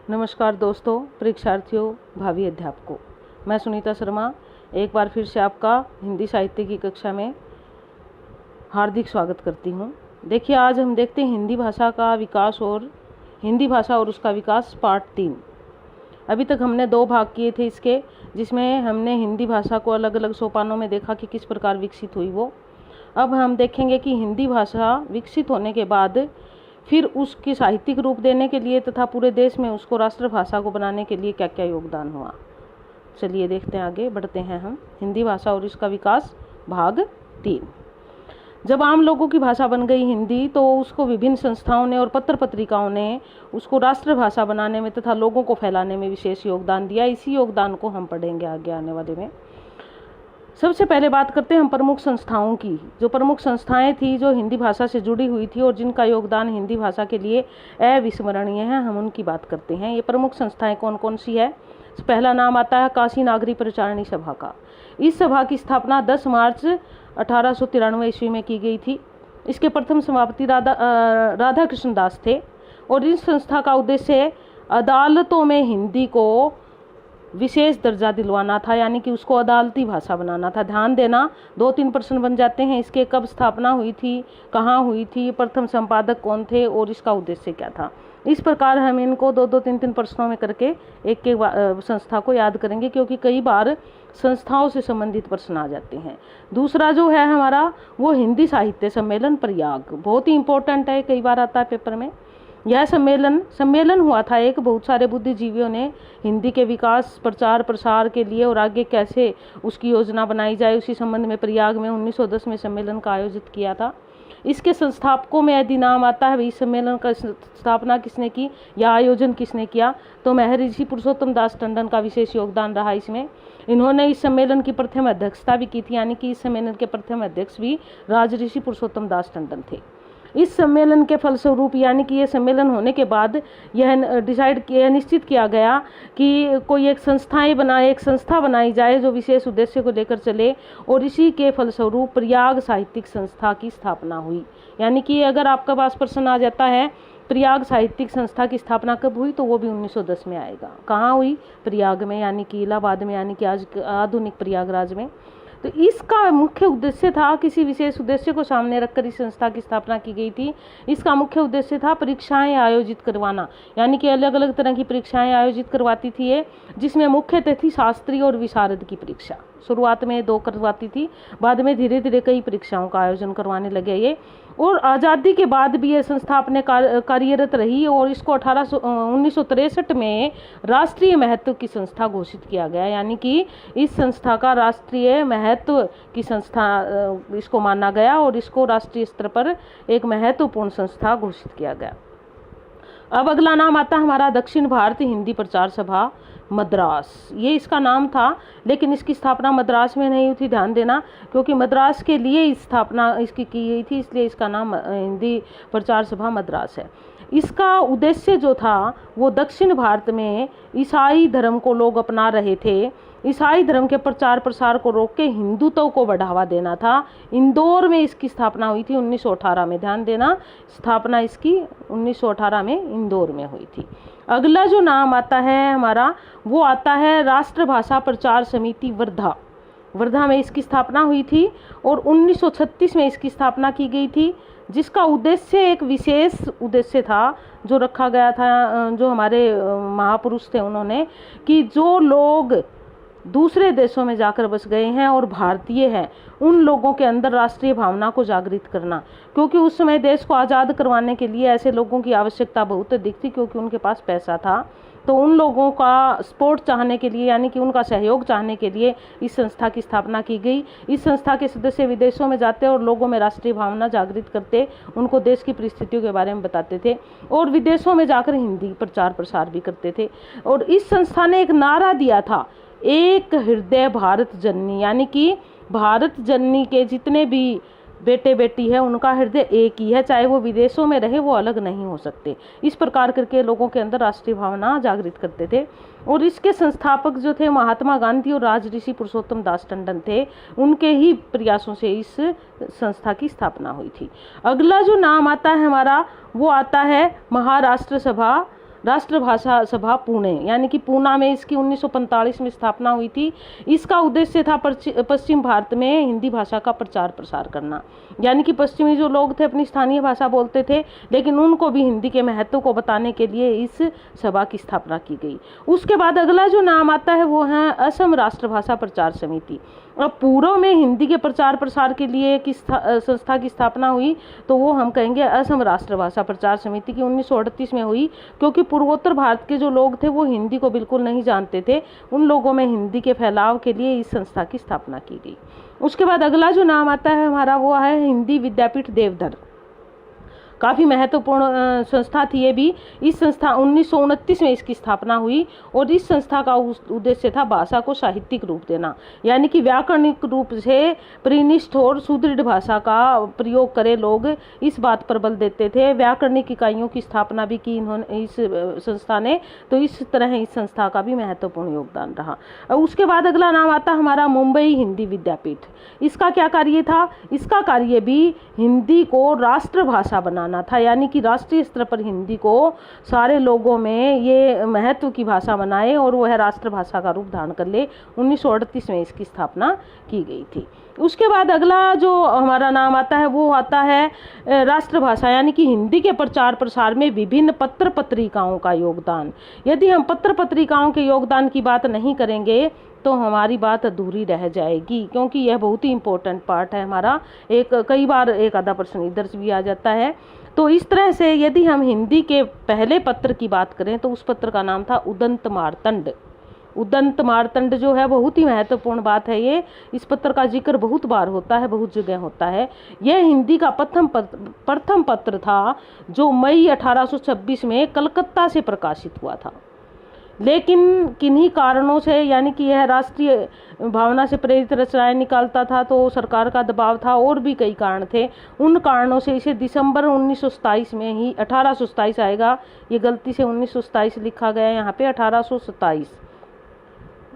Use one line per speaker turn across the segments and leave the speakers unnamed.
नमस्कार दोस्तों, परीक्षार्थियों, भावी अध्यापकों। मैं सुनीता शर्मा एक बार फिर से आपका हिंदी साहित्य की कक्षा में हार्दिक स्वागत करती हूँ। देखिए, आज हम देखते हैं हिंदी भाषा और उसका विकास पार्ट 3। अभी तक हमने 2 भाग किए थे इसके, जिसमें हमने हिंदी भाषा को अलग अलग सोपानों में देखा कि किस प्रकार विकसित हुई वो। अब हम देखेंगे कि हिंदी भाषा विकसित होने के बाद फिर उसकी साहित्यिक रूप देने के लिए तथा पूरे देश में उसको राष्ट्रभाषा को बनाने के लिए क्या क्या योगदान हुआ। चलिए देखते हैं, आगे बढ़ते हैं हम। हिंदी भाषा और इसका विकास भाग 3। जब आम लोगों की भाषा बन गई हिंदी, तो उसको विभिन्न संस्थाओं ने और पत्र पत्रिकाओं ने उसको राष्ट्रभाषा बनाने में तथा लोगों को फैलाने में विशेष योगदान दिया। इसी योगदान को हम पढ़ेंगे आगे आने वाले में। सबसे पहले बात करते हैं हम प्रमुख संस्थाओं की। जो प्रमुख संस्थाएं थी जो हिंदी भाषा से जुड़ी हुई थी और जिनका योगदान हिंदी भाषा के लिए अविस्मरणीय है, हम उनकी बात करते हैं। ये प्रमुख संस्थाएं कौन कौन सी है? पहला नाम आता है काशी नागरी प्रचारणी सभा का। इस सभा की स्थापना 10 मार्च 1893 ईस्वी में की गई थी। इसके प्रथम सभापति राधा कृष्ण दास थे और इस संस्था का उद्देश्य अदालतों में हिंदी को विशेष दर्जा दिलवाना था, यानी कि उसको अदालती भाषा बनाना था। ध्यान देना, 2-3 प्रश्न बन जाते हैं इसके। कब स्थापना हुई थी, कहाँ हुई थी, प्रथम संपादक कौन थे और इसका उद्देश्य क्या था। इस प्रकार हम इनको 2-2, 3-3 प्रश्नों में करके एक एक संस्था को याद करेंगे, क्योंकि कई बार संस्थाओं से संबंधित प्रश्न आ जाते हैं। दूसरा जो है हमारा, वो हिंदी साहित्य सम्मेलन प्रयाग, बहुत ही इंपॉर्टेंट है, कई बार आता है पेपर में। यह सम्मेलन हुआ था एक। बहुत सारे बुद्धिजीवियों ने हिंदी के विकास, प्रचार प्रसार के लिए और आगे कैसे उसकी योजना बनाई जाए, उसी संबंध में प्रयाग में 1910 में सम्मेलन का आयोजित किया था। इसके संस्थापकों में यदि नाम आता है, इस सम्मेलन का स्थापना किसने की या आयोजन किसने किया, तो महर्षि पुरुषोत्तम दास टंडन का विशेष योगदान रहा इसमें। इन्होंने इस सम्मेलन की प्रथम अध्यक्षता भी की थी, यानी कि इस सम्मेलन के प्रथम अध्यक्ष भी राजऋषि पुरुषोत्तम दास टंडन थे। इस सम्मेलन के फलस्वरूप, यानी कि ये सम्मेलन होने के बाद यह निश्चित किया गया कि कोई एक संस्था बनाई जाए जो विशेष उद्देश्य को लेकर चले, और इसी के फलस्वरूप प्रयाग साहित्यिक संस्था की स्थापना हुई। यानी कि अगर आपके पास प्रश्न आ जाता है प्रयाग साहित्यिक संस्था की स्थापना कब हुई, तो वो भी 1910 में आएगा। कहाँ हुई? प्रयाग में, यानी कि इलाहाबाद में, यानी कि आज आधुनिक प्रयागराज में। तो इसका मुख्य उद्देश्य था, किसी विशेष उद्देश्य को सामने रखकर इस संस्था की स्थापना की गई थी। इसका मुख्य उद्देश्य था परीक्षाएं आयोजित करवाना, यानी कि अलग अलग तरह की परीक्षाएं आयोजित करवाती थी ये, जिसमें मुख्यतः थी शास्त्री और विशारद की परीक्षा। शुरुआत में 2 करवाती थी, बाद में धीरे धीरे कई परीक्षाओं का आयोजन करवाने लगे ये। और आज़ादी के बाद भी ये संस्था अपने कार्यरत रही और इसको 1963 में राष्ट्रीय महत्व की संस्था घोषित किया गया। यानी कि इस संस्था का राष्ट्रीय महत्व की संस्था इसको माना गया और इसको राष्ट्रीय स्तर पर एक महत्वपूर्ण संस्था घोषित किया गया। अब अगला नाम आता है हमारा दक्षिण भारत हिंदी प्रचार सभा मद्रास। ये इसका नाम था, लेकिन इसकी स्थापना मद्रास में नहीं हुई थी। ध्यान देना, क्योंकि मद्रास के लिए स्थापना इसकी की गई थी, इसलिए इसका नाम हिंदी प्रचार सभा मद्रास है। इसका उद्देश्य जो था वो दक्षिण भारत में ईसाई धर्म को लोग अपना रहे थे, ईसाई धर्म के प्रचार प्रसार को रोक के हिंदुत्व को बढ़ावा देना था। इंदौर में इसकी स्थापना हुई थी 1918 में। ध्यान देना, स्थापना इसकी 1918 में इंदौर में हुई थी। अगला जो नाम आता है हमारा, वो आता है राष्ट्रभाषा प्रचार समिति वर्धा में इसकी स्थापना हुई थी और 1936 में इसकी स्थापना की गई थी, जिसका उद्देश्य एक विशेष उद्देश्य था जो रखा गया था, जो हमारे महापुरुष थे उन्होंने, कि जो लोग दूसरे देशों में जाकर बस गए हैं और भारतीय हैं, उन लोगों के अंदर राष्ट्रीय भावना को जागृत करना। क्योंकि उस समय देश को आज़ाद करवाने के लिए ऐसे लोगों की आवश्यकता बहुत अधिक थी, क्योंकि उनके पास पैसा था। तो उन लोगों का सपोर्ट चाहने के लिए, यानी कि उनका सहयोग चाहने के लिए इस संस्था की स्थापना की गई। इस संस्था के सदस्य विदेशों में जाते और लोगों में राष्ट्रीय भावना जागृत करते, उनको देश की परिस्थितियों के बारे में बताते थे और विदेशों में जाकर हिंदी प्रचार प्रसार भी करते थे। और इस संस्था ने एक नारा दिया था, एक हृदय भारत जननी, यानी कि भारत जननी के जितने भी बेटे बेटी है उनका हृदय एक ही है, चाहे वो विदेशों में रहे, वो अलग नहीं हो सकते। इस प्रकार करके लोगों के अंदर राष्ट्रीय भावना जागृत करते थे। और इसके संस्थापक जो थे महात्मा गांधी और राजऋषि पुरुषोत्तम दास टंडन थे, उनके ही प्रयासों से इस संस्था की स्थापना हुई थी। अगला जो नाम आता है हमारा, वो आता है महाराष्ट्र सभा राष्ट्रभाषा सभा पुणे, यानी कि पूना में इसकी 1945 में स्थापना हुई थी। इसका उद्देश्य था पश्चिम भारत में हिंदी भाषा का प्रचार प्रसार करना, यानी कि पश्चिमी जो लोग थे अपनी स्थानीय भाषा बोलते थे, लेकिन उनको भी हिंदी के महत्व को बताने के लिए इस सभा की स्थापना की गई। उसके बाद अगला जो नाम आता है वो है असम राष्ट्रभाषा प्रचार समिति। अब पूर्व में हिंदी के प्रचार प्रसार के लिए किस संस्था की स्थापना हुई, तो वो हम कहेंगे असम राष्ट्रभाषा प्रचार समिति की 1938 में हुई, क्योंकि पूर्वोत्तर भारत के जो लोग थे वो हिंदी को बिल्कुल नहीं जानते थे। उन लोगों में हिंदी के फैलाव के लिए इस संस्था की स्थापना की गई। उसके बाद अगला जो नाम आता है हमारा वो है हिंदी विद्यापीठ देवधर। काफ़ी महत्वपूर्ण संस्था थी ये भी। इस संस्था 1929 में इसकी स्थापना हुई और इस संस्था का उद्देश्य था भाषा को साहित्यिक रूप देना, यानी कि व्याकरणिक रूप से परिनिष्ठ और सुदृढ़ भाषा का प्रयोग करे लोग, इस बात पर बल देते थे। व्याकरणिक इकाइयों की स्थापना भी की इन्होंने इस संस्था ने, तो इस तरह इस संस्था का भी महत्वपूर्ण योगदान रहा। उसके बाद अगला नाम आता हमारा मुंबई हिंदी विद्यापीठ। इसका क्या कार्य था? इसका कार्य भी हिंदी को राष्ट्रभाषा बनाना था, यानी कि राष्ट्रीय स्तर पर हिंदी को सारे लोगों में ये महत्व की भाषा बनाए और वह राष्ट्रभाषा का रूप धारण कर ले। 1938 में इसकी स्थापना की गई थी। उसके बाद अगला जो हमारा नाम आता है वो आता है राष्ट्रभाषा, यानी कि हिंदी के प्रचार प्रसार में विभिन्न पत्र पत्रिकाओं का योगदान। यदि हम पत्र पत्रिकाओं के योगदान की बात नहीं करेंगे तो हमारी बात अधूरी रह जाएगी, क्योंकि यह बहुत ही इम्पोर्टेंट पार्ट है हमारा। कई बार एक आधा प्रश्न इधर से भी आ जाता है। तो इस तरह से यदि हम हिंदी के पहले पत्र की बात करें तो उस पत्र का नाम था उदंत मार्तंड। उदंत मार्तंड जो है बहुत ही महत्वपूर्ण बात है ये। इस पत्र का जिक्र बहुत बार होता है, बहुत जगह होता है। यह हिंदी का प्रथम पत्र था जो मई 1826 में कलकत्ता से प्रकाशित हुआ था, लेकिन किन्हीं कारणों से, यानी कि यह राष्ट्रीय भावना से प्रेरित रचनाएं निकालता था, तो सरकार का दबाव था और भी कई कारण थे। उन कारणों से इसे दिसंबर 1927 में ही 1827 आएगा, ये गलती से 1927 लिखा गया है यहाँ पे,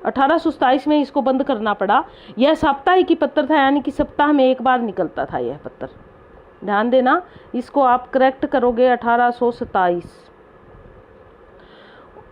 1827 में इसको बंद करना पड़ा। यह साप्ताहिक पत्र था, यानी कि सप्ताह में एक बार निकलता था यह पत्र। ध्यान देना, इसको आप करेक्ट करोगे 1827।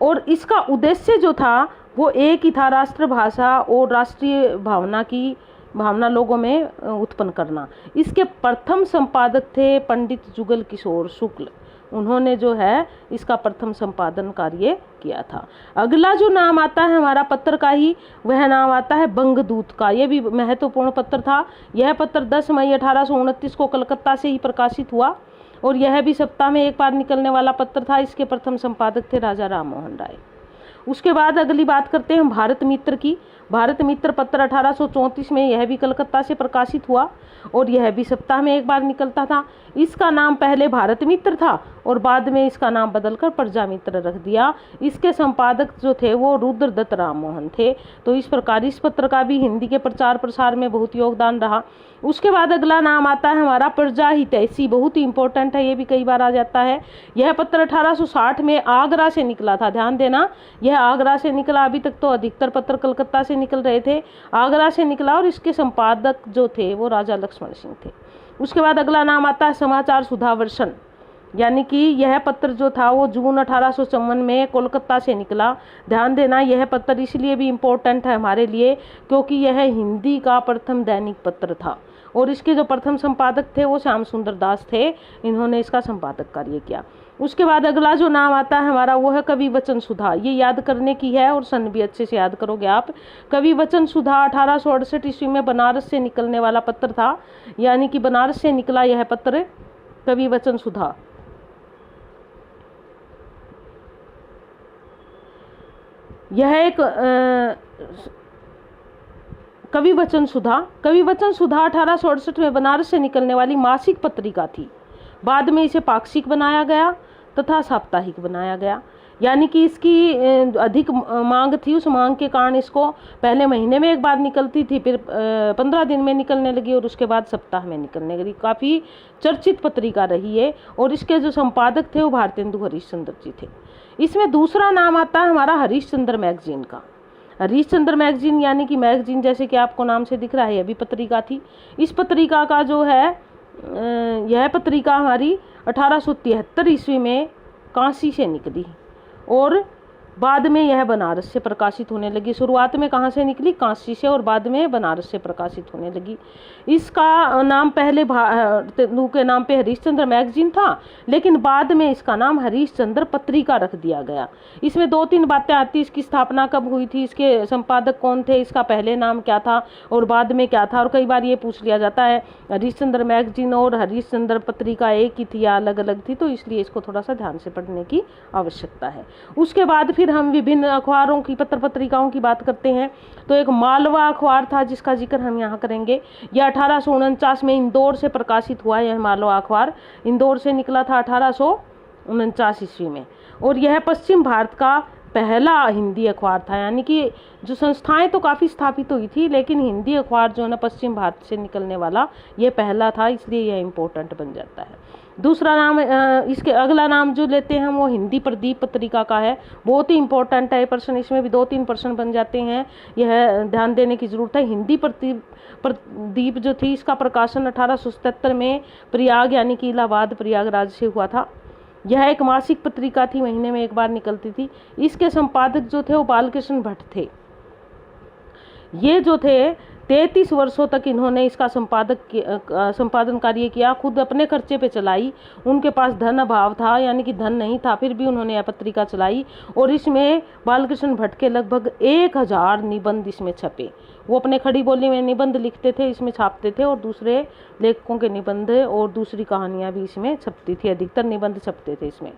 और इसका उद्देश्य जो था वो एक ही था, राष्ट्रभाषा और राष्ट्रीय भावना लोगों में उत्पन्न करना। इसके प्रथम संपादक थे पंडित जुगल किशोर शुक्ल। उन्होंने जो है इसका प्रथम संपादन कार्य किया था। अगला जो नाम आता है हमारा पत्र का ही, वह नाम आता है बंगदूत का। यह भी महत्वपूर्ण पत्र था। यह पत्र 10 मई 1829 को कलकत्ता से ही प्रकाशित हुआ और यह भी सप्ताह में एक बार निकलने वाला पत्र था। इसके प्रथम संपादक थे राजा राम मोहन राय। उसके बाद अगली बात करते हैं भारत मित्र की। भारत मित्र पत्र 1834 में यह भी कलकत्ता से प्रकाशित हुआ और यह भी सप्ताह में एक बार निकलता था। इसका नाम पहले भारत मित्र था और बाद में इसका नाम बदलकर प्रजा मित्र रख दिया। इसके संपादक जो थे वो रुद्रदत्त राम मोहन थे। तो इस प्रकार इस पत्र का भी हिंदी के प्रचार प्रसार में बहुत योगदान रहा। उसके बाद अगला नाम आता है हमारा प्रजा हितैषी। बहुत ही इंपॉर्टेंट है, ये भी कई बार आ जाता है। यह पत्र 1860 में आगरा से निकला था। ध्यान देना, यह आगरा से निकला। अभी तक तो अधिकतर पत्र कलकत्ता से निकल रहे थे, आगरा से निकला और इसके संपादक जो थे वो राजा लक्ष्मण सिंह थे। उसके बाद अगला नाम आता है समाचार सुधावर्षण, यानी कि यह पत्र जो था वो जून 1854 में कोलकाता से निकला। ध्यान देना, यह पत्र इसलिए भी इम्पोर्टेंट है हमारे लिए क्योंकि यह हिंदी का प्रथम दैनिक पत्र था और इसके जो प्रथम संपादक थे वो श्याम सुंदर दास थे। इन्होंने इसका संपादक कार्य किया। उसके बाद अगला जो नाम आता है हमारा वो है कवि वचन सुधा। ये याद करने की है और सन भी अच्छे से याद करोगे आप। कवि वचन सुधा 1868 ईस्वी में बनारस से निकलने वाला पत्र था, यानी कि बनारस से निकला यह पत्र कवि वचन सुधा। यह एक कवि वचन सुधा 1868 में बनारस से निकलने वाली मासिक पत्रिका थी। बाद में इसे पाक्षिक बनाया गया तथा साप्ताहिक बनाया गया, यानी कि इसकी अधिक मांग थी। उस मांग के कारण इसको पहले महीने में एक बार निकलती थी, फिर 15 दिन में निकलने लगी और उसके बाद सप्ताह में निकलने लगी। काफ़ी चर्चित पत्रिका रही है और इसके जो संपादक थे वो भारतेंदु हरीशचंद्र जी थे। इसमें दूसरा नाम आता है हमारा हरीशचंद्र मैगजीन का। हरीशचंद्र मैगजीन यानी कि मैगजीन जैसे कि आपको नाम से दिख रहा है, यह भी पत्रिका थी। इस पत्रिका का जो है यह पत्रिका हमारी 1873 ईस्वी में काशी से निकली। और बाद में यह बनारस से प्रकाशित होने लगी। शुरुआत में कहाँ से निकली? काशी से, और बाद में बनारस से प्रकाशित होने लगी। इसका नाम पहले तेंदु के नाम पे हरीशचंद्र मैगजीन था, लेकिन बाद में इसका नाम हरीशचंद्र पत्रिका रख दिया गया। इसमें 2-3 बातें आती, इसकी स्थापना कब हुई थी, इसके संपादक कौन थे, इसका पहले नाम क्या था और बाद में क्या था। और कई बार ये पूछ लिया जाता है हरीशचंद्र मैगजीन और हरीशचंद्र पत्रिका एक ही थी या अलग अलग थी, तो इसलिए इसको थोड़ा सा ध्यान से पढ़ने की आवश्यकता है। उसके बाद फिर हम विभिन्न अखबारों की, पत्र पत्रिकाओं की बात करते हैं। तो एक मालवा अखबार था जिसका जिक्र हम यहाँ करेंगे। यह 1849 में इंदौर से प्रकाशित हुआ। यह मालवा अखबार इंदौर से निकला था 1849 ईस्वी में, और यह पश्चिम भारत का पहला हिंदी अखबार था। यानी कि जो संस्थाएं तो काफ़ी स्थापित हुई थी, लेकिन हिंदी अखबार जो है ना पश्चिम भारत से निकलने वाला ये पहला था, इसलिए यह इम्पोर्टेंट बन जाता है। दूसरा नाम, इसके अगला नाम जो लेते हैं वो हिंदी प्रदीप पत्रिका का है। बहुत ही इंपॉर्टेंट है प्रश्न, इसमें भी 2-3 प्रश्न बन जाते हैं, यह ध्यान देने की जरूरत है। हिंदी प्रदीप जो थी इसका प्रकाशन 1877 में प्रयाग यानी कि इलाहाबाद प्रयागराज से हुआ था। यह एक मासिक पत्रिका थी, महीने में एक बार निकलती थी। इसके संपादक जो थे वो बालकृष्ण भट्ट थे। ये जो थे 33 वर्षों तक इन्होंने इसका संपादन कार्य किया, खुद अपने खर्चे पे चलाई। उनके पास धन अभाव था, यानी कि धन नहीं था, फिर भी उन्होंने यह पत्रिका चलाई, और इसमें बालकृष्ण भट्ट के लगभग 1000 निबंध इसमें छपे। वो अपने खड़ी बोली में निबंध लिखते थे, इसमें छापते थे, और दूसरे लेखकों के निबंध और दूसरी कहानियाँ भी इसमें छपती थी, अधिकतर निबंध छपते थे इसमें।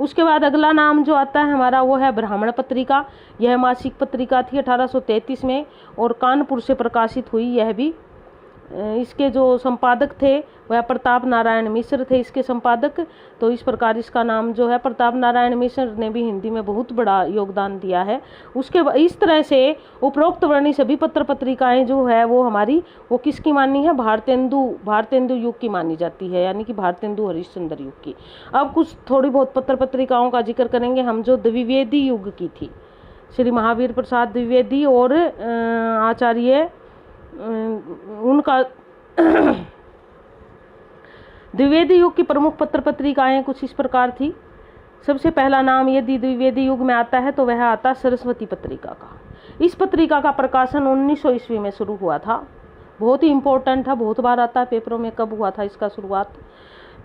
उसके बाद अगला नाम जो आता है हमारा वो है ब्राह्मण पत्रिका। यह मासिक पत्रिका थी 1833 में, और कानपुर से प्रकाशित हुई यह भी। इसके जो संपादक थे वह प्रताप नारायण मिश्र थे इसके संपादक। तो इस प्रकार इसका नाम जो है, प्रताप नारायण मिश्र ने भी हिंदी में बहुत बड़ा योगदान दिया है। उसके इस तरह से उपरोक्त वर्णित सभी पत्र पत्रिकाएं जो है वो हमारी वो किसकी मानी है? भारतेंदु युग की मानी जाती है, यानी कि भारतेंदु हरिश्चंद्र युग की। अब कुछ थोड़ी बहुत पत्र पत्रिकाओं का जिक्र करेंगे हम जो द्विवेदी युग की थी। श्री महावीर प्रसाद द्विवेदी और आचार्य उनका द्विवेदी युग की प्रमुख पत्र पत्रिकाएं कुछ इस प्रकार थी। सबसे पहला नाम यदि द्विवेदी युग में आता है तो वह आता सरस्वती पत्रिका का। इस पत्रिका का प्रकाशन 1900 ईस्वी में शुरू हुआ था। बहुत ही इम्पोर्टेंट था, बहुत बार आता है पेपरों में, कब हुआ था इसका शुरुआत।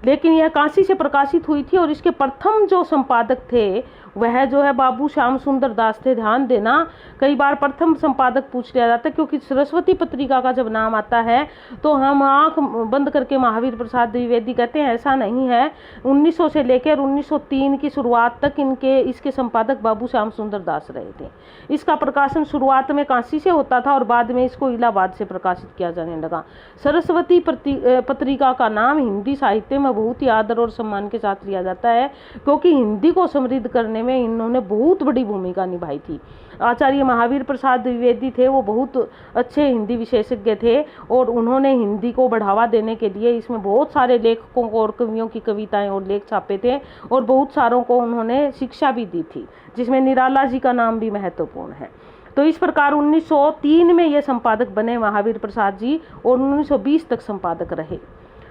लेकिन यह काशी से प्रकाशित हुई थी, और इसके प्रथम जो संपादक थे वह जो है बाबू श्याम सुंदर दास थे। ध्यान देना, कई बार प्रथम संपादक पूछ लिया जाता है, क्योंकि सरस्वती पत्रिका का जब नाम आता है तो हम आंख बंद करके महावीर प्रसाद द्विवेदी कहते हैं, ऐसा नहीं है। 1900 से लेकर 1903 की शुरुआत तक इसके संपादक बाबू श्याम सुंदर दास रहे थे। इसका प्रकाशन शुरुआत में काशी से होता था और बाद में इसको इलाहाबाद से प्रकाशित किया जाने लगा। सरस्वती पत्रिका का नाम हिंदी साहित्य में बहुत ही आदर और सम्मान के साथ लिया जाता है, क्योंकि हिंदी को समृद्ध करने में इन्होंने बहुत बड़ी भूमिका निभाई थी। आचार्य महावीर प्रसाद द्विवेदी थे, वो बहुत अच्छे हिंदी विशेषज्ञ थे, और उन्होंने हिंदी को बढ़ावा देने के लिए इसमें बहुत सारे लेखकों को और कवियों की कविताएं और लेख छापे थे, और बहुत सारों को उन्होंने शिक्षा भी दी थी, जिसमें निराला जी का नाम भी महत्वपूर्ण है। तो इस प्रकार 1903 में ये संपादक बने महावीर प्रसाद जी, और 1920 तक संपादक रहे।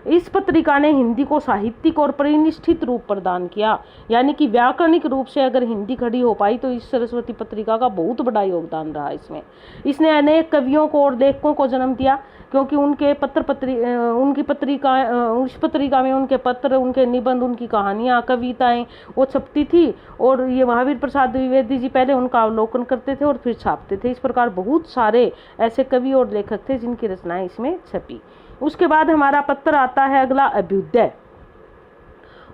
इस पत्रिका ने हिंदी को साहित्यिक और परिनिष्ठित रूप प्रदान किया, यानी कि व्याकरणिक रूप से अगर हिंदी खड़ी हो पाई तो इस सरस्वती पत्रिका का बहुत बड़ा योगदान रहा इसमें। इसने अनेक कवियों को और लेखकों को जन्म दिया, क्योंकि उनके उस पत्रिका में उनके पत्र, उनके निबंध, उनकी कहानियाँ, कविताएं वो छपती थी, और ये महावीर प्रसाद द्विवेदी जी पहले उनका अवलोकन करते थे और फिर छापते थे। इस प्रकार बहुत सारे ऐसे कवि और लेखक थे जिनकी रचनाएं इसमें छपी। उसके बाद हमारा पत्र आता है अगला अभ्युदय।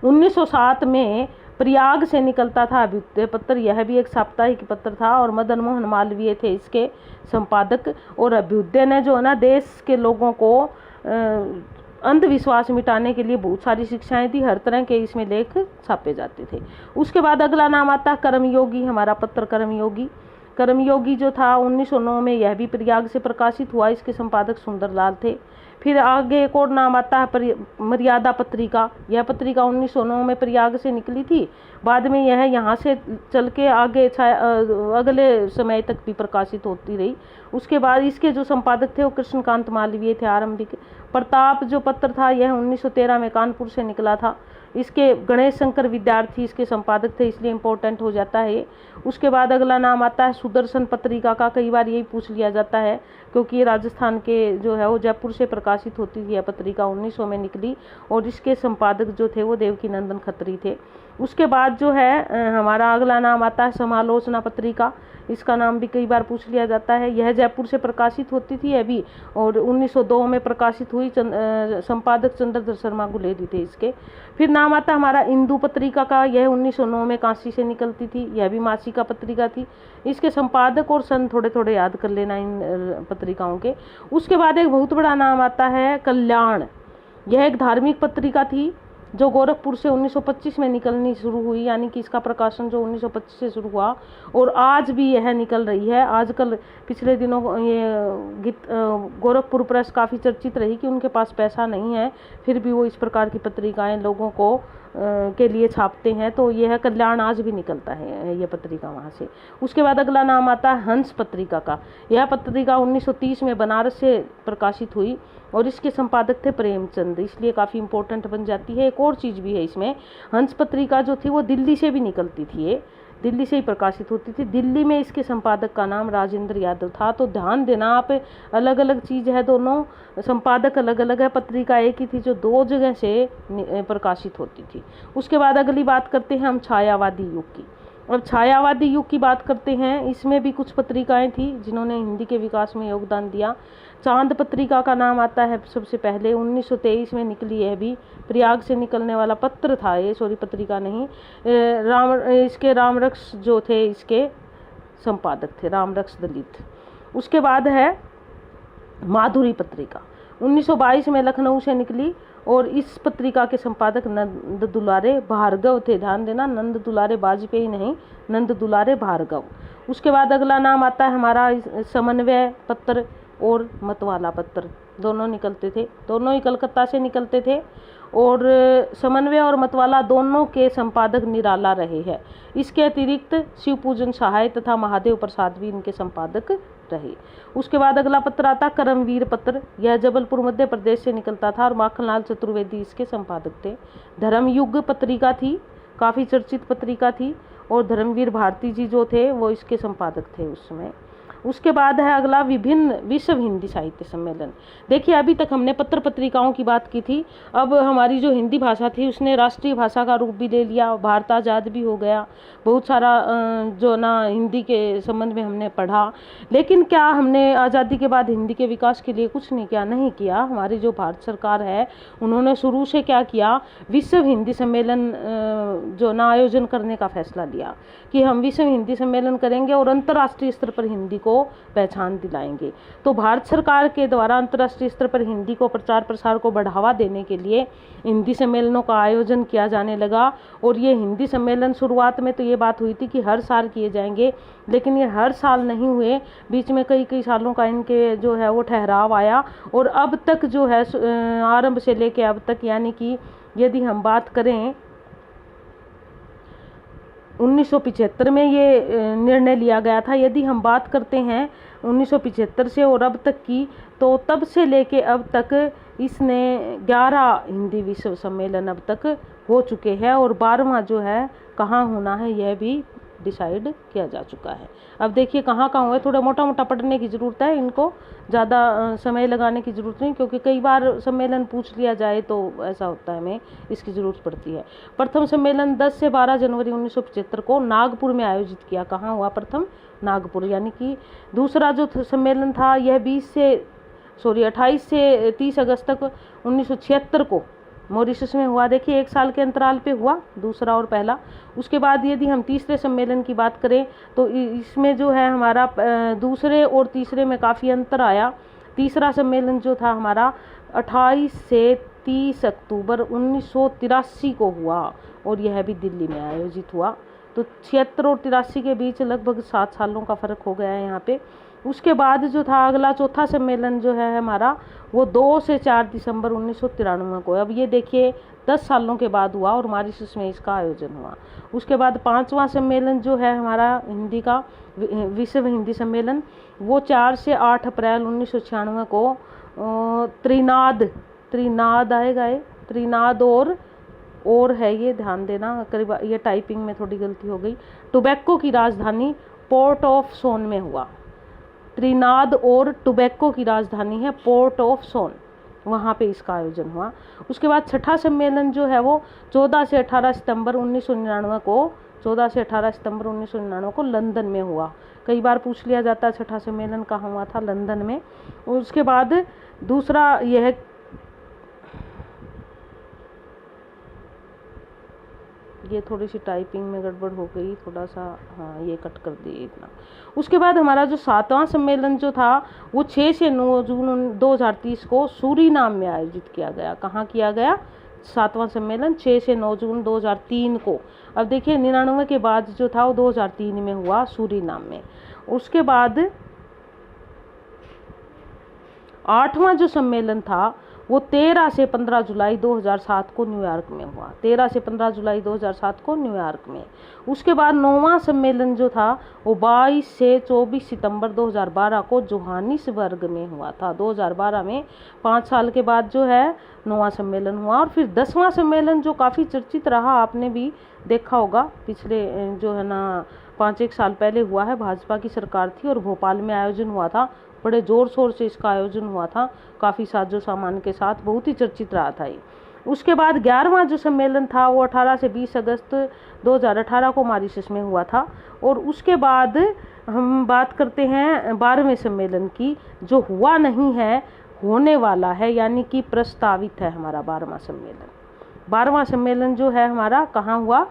1907 में प्रयाग से निकलता था अभ्युदय पत्र। यह भी एक साप्ताहिक पत्र था, और मदन मोहन मालवीय थे इसके संपादक। और अभ्युदय ने जो है ना देश के लोगों को अंधविश्वास मिटाने के लिए बहुत सारी शिक्षाएं दी। हर तरह के इसमें लेख छापे जाते थे। उसके बाद अगला नाम आता है कर्मयोगी। हमारा पत्र कर्मयोगी जो था 1909 में यह भी प्रयाग से प्रकाशित हुआ। इसके संपादक सुंदरलाल थे। फिर आगे एक और नाम आता है मर्यादा पत्रिका। यह पत्रिका 1909 में प्रयाग से निकली थी। बाद में यह यहाँ से चल के आगे अगले समय तक भी प्रकाशित होती रही। उसके बाद इसके जो संपादक थे वो कृष्णकांत मालवीय थे आरंभिक। प्रताप जो पत्र था यह 1913 में कानपुर से निकला था। इसके गणेश शंकर विद्यार्थी इसके संपादक थे, इसलिए इम्पोर्टेंट हो जाता है। उसके बाद अगला नाम आता है सुदर्शन पत्रिका का। कई बार यही पूछ लिया जाता है क्योंकि ये राजस्थान के जो है वो जयपुर से प्रकाशित होती थी। यह पत्रिका 1900 में निकली और इसके संपादक जो थे वो देवकी नंदन खत्री थे। उसके बाद जो है हमारा अगला नाम आता है समालोचना पत्रिका। इसका नाम भी कई बार पूछ लिया जाता है। यह जयपुर से प्रकाशित होती थी अभी और 1902 में प्रकाशित हुई। संपादक चंद्रधर शर्मा गुलेरी थे इसके। फिर नाम आता है हमारा इंदु पत्रिका का। यह 1909 में काशी से निकलती थी। यह भी मासिका पत्रिका थी। इसके संपादक और सन थोड़े थोड़े याद कर लेना इन पत्रिकाओं के। उसके बाद एक बहुत बड़ा नाम आता है कल्याण। यह एक धार्मिक पत्रिका थी जो गोरखपुर से 1925 में निकलनी शुरू हुई, यानी कि इसका प्रकाशन जो 1925 से शुरू हुआ और आज भी यह निकल रही है। आजकल पिछले दिनों ये गोरखपुर प्रेस काफ़ी चर्चित रही कि उनके पास पैसा नहीं है, फिर भी वो इस प्रकार की पत्रिकाएं लोगों को के लिए छापते हैं। तो यह कल्याण आज भी निकलता है यह पत्रिका वहाँ से। उसके बाद अगला नाम आता है हंस पत्रिका का। यह पत्रिका 1930 में बनारस से प्रकाशित हुई और इसके संपादक थे प्रेमचंद, इसलिए काफ़ी इंपॉर्टेंट बन जाती है। एक और चीज़ भी है इसमें, हंस पत्रिका जो थी वो दिल्ली से भी निकलती थी, ये दिल्ली से ही प्रकाशित होती थी। दिल्ली में इसके संपादक का नाम राजेंद्र यादव था। तो ध्यान देना आप, अलग अलग चीज़ है, दोनों संपादक अलग अलग है, पत्रिका एक ही थी जो दो जगह से प्रकाशित होती थी। उसके बाद अगली बात करते हैं हम छायावादी युग की। अब छायावादी युग की बात करते हैं। इसमें भी कुछ पत्रिकाएं थी जिन्होंने हिंदी के विकास में योगदान दिया। चांद पत्रिका का नाम आता है सबसे पहले, 1923 में निकली है। भी प्रयाग से निकलने वाला पत्र था ये, सॉरी पत्रिका नहीं। इसके रामरक्ष जो थे इसके संपादक थे, रामरक्ष दलित। उसके बाद है माधुरी पत्रिका, 1922 में लखनऊ से निकली और इस पत्रिका के संपादक नंद दुलारे भार्गव थे। ध्यान देना, नंद दुलारे वाजपेयी नहीं, नंद दुलारे भार्गव। उसके बाद अगला नाम आता है हमारा समन्वय पत्र और मतवाला पत्र, दोनों निकलते थे, दोनों ही कलकत्ता से निकलते थे। और समन्वय और मतवाला दोनों के संपादक निराला रहे हैं। इसके अतिरिक्त शिवपूजन सहाय तथा महादेव प्रसाद भी इनके संपादक रहे। उसके बाद अगला पत्र आता करमवीर पत्र। यह जबलपुर मध्य प्रदेश से निकलता था और माखनलाल चतुर्वेदी इसके संपादक थे। धर्मयुग पत्रिका थी, काफ़ी चर्चित पत्रिका थी और धर्मवीर भारती जी जो थे वो इसके संपादक थे उस समय। उसके बाद है अगला विभिन्न विश्व हिंदी साहित्य सम्मेलन। देखिए अभी तक हमने पत्र पत्रिकाओं की बात की थी, अब हमारी जो हिंदी भाषा थी उसने राष्ट्रीय भाषा का रूप भी ले लिया, भारत आज़ाद भी हो गया, बहुत सारा जो ना हिंदी के संबंध में हमने पढ़ा। लेकिन क्या हमने आज़ादी के बाद हिंदी के विकास के लिए कुछ नहीं किया? नहीं किया। हमारी जो भारत सरकार है उन्होंने शुरू से क्या किया, विश्व हिंदी सम्मेलन जो ना आयोजन करने का फैसला लिया कि हम विश्व हिंदी सम्मेलन करेंगे और अंतर्राष्ट्रीय स्तर पर हिंदी को पहचान दिलाएंगे। तो भारत सरकार के द्वारा अंतर्राष्ट्रीय स्तर पर हिंदी को प्रचार प्रसार को बढ़ावा देने के लिए हिंदी सम्मेलनों का आयोजन किया जाने लगा। और ये हिंदी सम्मेलन शुरुआत में तो ये बात हुई थी कि हर साल किए जाएंगे, लेकिन ये हर साल नहीं हुए, बीच में कई कई सालों का इनके जो है वो ठहराव आया। और अब तक जो है आरंभ से लेके अब तक, यानी कि यदि हम बात करें 1975 में ये निर्णय लिया गया था। यदि हम बात करते हैं 1975 से और अब तक की, तो तब से लेके अब तक इसने 11 हिंदी विश्व सम्मेलन अब तक हो चुके हैं और 12वां जो है कहाँ होना है यह भी डिसाइड किया जा चुका है। अब देखिए कहाँ कहाँ हुए, थोड़ा मोटा मोटा पढ़ने की ज़रूरत है, इनको ज़्यादा समय लगाने की ज़रूरत नहीं, क्योंकि कई बार सम्मेलन पूछ लिया जाए तो ऐसा होता है, हमें इसकी ज़रूरत पड़ती है। प्रथम सम्मेलन 10 से 12 जनवरी 1975 को नागपुर में आयोजित किया। कहाँ हुआ? प्रथम नागपुर। यानी कि दूसरा जो सम्मेलन था यह 28 से 30 अगस्त तक 1976 को मॉरिशस में हुआ। देखिए एक साल के अंतराल पे हुआ दूसरा और पहला। उसके बाद यदि हम तीसरे सम्मेलन की बात करें तो इसमें जो है हमारा दूसरे और तीसरे में काफ़ी अंतर आया। तीसरा सम्मेलन जो था हमारा 28 से 30 अक्टूबर 1983 को हुआ और यह भी दिल्ली में आयोजित हुआ। तो 76 और 83 के बीच लगभग 7 सालों का फ़र्क हो गया है यहाँ पे। उसके बाद जो था अगला चौथा सम्मेलन जो है हमारा वो 2 से 4 दिसंबर 1993 को। अब ये देखिए 10 सालों के बाद हुआ और मॉरिशस में इसका आयोजन हुआ। उसके बाद 5वां सम्मेलन जो है हमारा हिंदी का विश्व हिंदी सम्मेलन वो 4 से 8 अप्रैल 1996 को त्रिनाद आएगा, त्रिनाद और है ये, ध्यान देना, करीब ये टाइपिंग में थोड़ी गलती हो गई। टोबैको की राजधानी पोर्ट ऑफ सोन में हुआ। त्रिनाद और टोबैको की राजधानी है पोर्ट ऑफ सोन, वहाँ पे इसका आयोजन हुआ। उसके बाद छठा सम्मेलन जो है वो 14 से 18 सितंबर 1999 को 14 से 18 सितंबर 1999 को लंदन में हुआ। कई बार पूछ लिया जाता है छठा सम्मेलन कहाँ हुआ था, लंदन में। उसके बाद दूसरा यह ये थोड़ी सी टाइपिंग में गड़बड़ हो गई, थोड़ा सा, हाँ ये कट कर दिए इतना। उसके बाद हमारा जो 7वां सम्मेलन जो था वो 6 से 9 जून 2030 को सूरीनाम में आयोजित किया गया। कहाँ किया गया? 7वां सम्मेलन 6 से 9 जून 2003 को। अब देखिए 99 के बाद जो था वो 2003 में हुआ सूरीनाम में। उसके बाद 8वां जो सम्मेलन था वो 13 से 15 जुलाई 2007 को न्यूयॉर्क में हुआ। 13 से 15 जुलाई 2007 को न्यूयॉर्क में। उसके बाद 9वां सम्मेलन जो था वो 22 से 24 सितंबर 2012 को जोहानिसबर्ग में हुआ था। 2012 में 5 साल के बाद जो है 9वां सम्मेलन हुआ। और फिर 10वां सम्मेलन जो काफ़ी चर्चित रहा, आपने भी देखा होगा, पिछले जो है ना 5-1 साल पहले हुआ है, भाजपा की सरकार थी और भोपाल में आयोजन हुआ था। बड़े ज़ोर शोर से इसका आयोजन हुआ था, काफ़ी साजो सामान के साथ, बहुत ही चर्चित रहा था ये। उसके बाद 11वां जो सम्मेलन था वो 18 से 20 अगस्त 2018 को मॉरिशस में हुआ था। और उसके बाद हम बात करते हैं 12वें सम्मेलन की, जो हुआ नहीं है, होने वाला है, यानी कि प्रस्तावित है हमारा 12वां सम्मेलन। 12वां सम्मेलन जो है हमारा कहाँ हुआ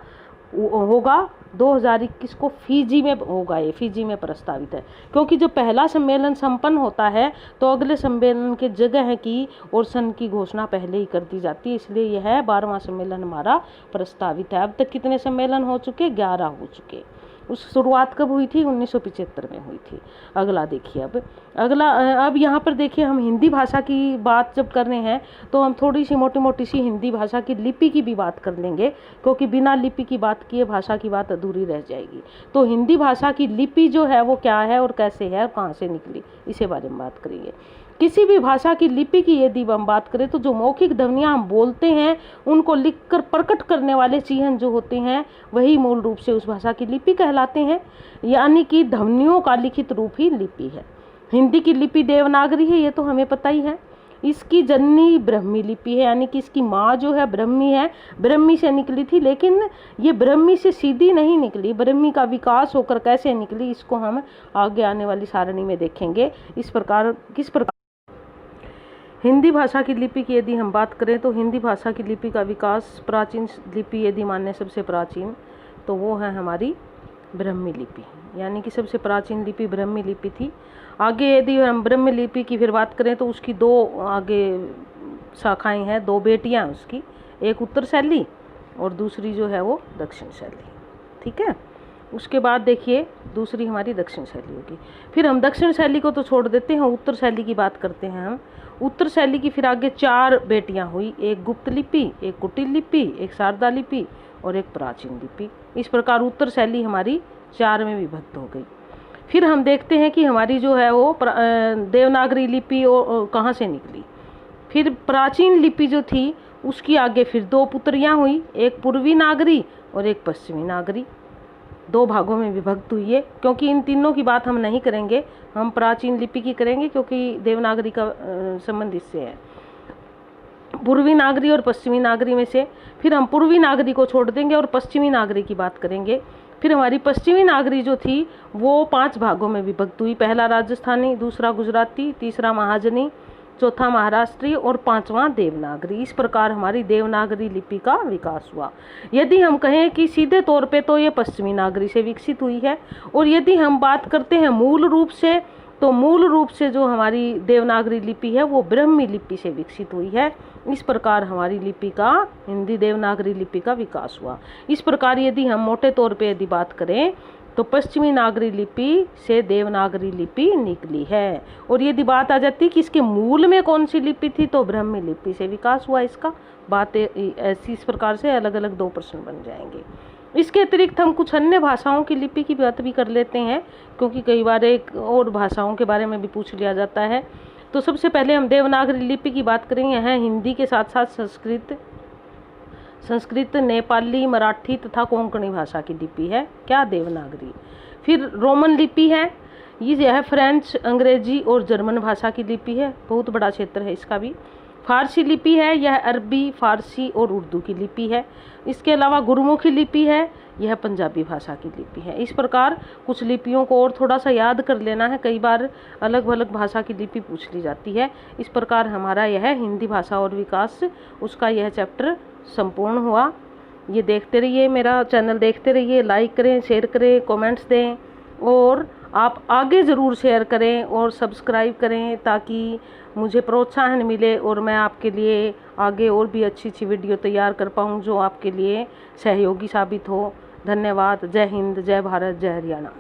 होगा? 2021 को फिजी में होगा। ये फिजी में प्रस्तावित है, क्योंकि जब पहला सम्मेलन संपन्न होता है तो अगले सम्मेलन के जगह की और सन की घोषणा पहले ही कर दी जाती है, इसलिए यह 12वां सम्मेलन हमारा प्रस्तावित है। अब तक कितने सम्मेलन हो चुके? 11 हो चुके। उस शुरुआत कब हुई थी? 1975 में हुई थी। अगला देखिए, अब यहाँ पर देखिए, हम हिंदी भाषा की बात जब कर रहे हैं तो हम थोड़ी सी मोटी मोटी सी हिंदी भाषा की लिपि की भी बात कर लेंगे, क्योंकि बिना लिपि की बात किए भाषा की बात अधूरी रह जाएगी। तो हिंदी भाषा की लिपि जो है वो क्या है और कैसे है और कहाँ से निकली, इसे बारे में बात करेंगे। किसी भी भाषा की लिपि की यदि हम बात करें तो जो मौखिक ध्वनियाँ हम बोलते हैं उनको लिखकर प्रकट करने वाले चिन्ह जो होते हैं वही मूल रूप से उस भाषा की लिपि कहलाते हैं, यानी कि ध्वनियों का लिखित रूप ही लिपि है। हिंदी की लिपि देवनागरी है, ये तो हमें पता ही है। इसकी जननी ब्राह्मी लिपि है, यानी कि इसकी माँ जो है ब्राह्मी है, ब्राह्मी से निकली थी, लेकिन ये ब्राह्मी से सीधी नहीं निकली। ब्राह्मी का विकास होकर कैसे निकली, इसको हम आगे आने वाली सारणी में देखेंगे। किस प्रकार हिंदी भाषा की लिपि की यदि हम बात करें तो हिंदी भाषा की लिपि का विकास, प्राचीन लिपि यदि माने सबसे प्राचीन, तो वो है हमारी ब्राह्मी लिपि, यानी कि सबसे प्राचीन लिपि ब्राह्मी लिपि थी। आगे यदि हम ब्राह्मी लिपि की फिर बात करें तो उसकी 2 आगे शाखाएं हैं, 2 बेटियां उसकी, एक उत्तर शैली और दूसरी जो है वो दक्षिण शैली। ठीक है, उसके बाद देखिए दूसरी हमारी दक्षिण शैली होगी। फिर हम दक्षिण शैली को तो छोड़ देते हैं, उत्तर शैली की बात करते हैं हम। उत्तर शैली की फिर आगे 4 बेटियां हुई, एक गुप्त लिपि, एक कुटिल लिपि, एक शारदा लिपि और एक प्राचीन लिपि। इस प्रकार उत्तर शैली हमारी 4 में विभक्त हो गई। फिर हम देखते हैं कि हमारी जो है वो देवनागरी लिपि कहाँ से निकली। फिर प्राचीन लिपि जो थी उसकी आगे फिर 2 पुत्रियाँ हुई, एक पूर्वी नागरी और एक पश्चिमी नागरी। 2 भागों में विभक्त हुई है, क्योंकि इन तीनों की बात हम नहीं करेंगे, हम प्राचीन लिपि की करेंगे, क्योंकि देवनागरी का संबंध इससे है। पूर्वी नागरी और पश्चिमी नागरी में से फिर हम पूर्वी नागरी को छोड़ देंगे और पश्चिमी नागरी की बात करेंगे। फिर हमारी पश्चिमी नागरी जो थी वो 5 भागों में विभक्त हुई। पहला राजस्थानी, दूसरा गुजराती, तीसरा महाजनी, चौथा महाराष्ट्री और 5वां देवनागरी। इस प्रकार हमारी देवनागरी लिपि का विकास हुआ। यदि हम कहें कि सीधे तौर पे तो ये पश्चिमी नागरी से विकसित हुई है, और यदि हम बात करते हैं मूल रूप से, तो मूल रूप से जो हमारी देवनागरी लिपि है वो ब्राह्मी लिपि से विकसित हुई है। इस प्रकार हमारी लिपि का, हिंदी देवनागरी लिपि का विकास हुआ। इस प्रकार यदि हम मोटे तौर पे यदि बात करें तो पश्चिमी नागरी लिपि से देवनागरी लिपि निकली है। और यदि बात आ जाती कि इसके मूल में कौन सी लिपि थी तो ब्राह्मी लिपि से विकास हुआ इसका। बात ऐसी, इस प्रकार से अलग अलग 2 प्रश्न बन जाएंगे। इसके अतिरिक्त हम कुछ अन्य भाषाओं की लिपि की बात भी कर लेते हैं, क्योंकि कई बार एक और भाषाओं के बारे में भी पूछ लिया जाता है। तो सबसे पहले हम देवनागरी लिपि की बात करेंगे। यहाँ हिंदी के साथ साथ संस्कृत, संस्कृत, नेपाली, मराठी तथा कोंकणी भाषा की लिपि है क्या? देवनागरी। फिर रोमन लिपि है, ये है फ्रेंच, अंग्रेजी और जर्मन भाषा की लिपि है, बहुत बड़ा क्षेत्र है इसका भी। फारसी लिपि है, यह अरबी, फारसी और उर्दू की लिपि है। इसके अलावा गुरमुखी लिपि है, यह पंजाबी भाषा की लिपि है। इस प्रकार कुछ लिपियों को और थोड़ा सा याद कर लेना है, कई बार अलग अलग भाषा की लिपि पूछ ली जाती है। इस प्रकार हमारा यह हिंदी भाषा और विकास उसका यह चैप्टर संपूर्ण हुआ। ये देखते रहिए, मेरा चैनल देखते रहिए, लाइक करें, शेयर करें, कमेंट्स दें और आप आगे ज़रूर शेयर करें और सब्सक्राइब करें ताकि मुझे प्रोत्साहन मिले और मैं आपके लिए आगे और भी अच्छी अच्छी वीडियो तैयार कर पाऊँ जो आपके लिए सहयोगी साबित हो। धन्यवाद। जय हिंद, जय भारत, जय हरियाणा।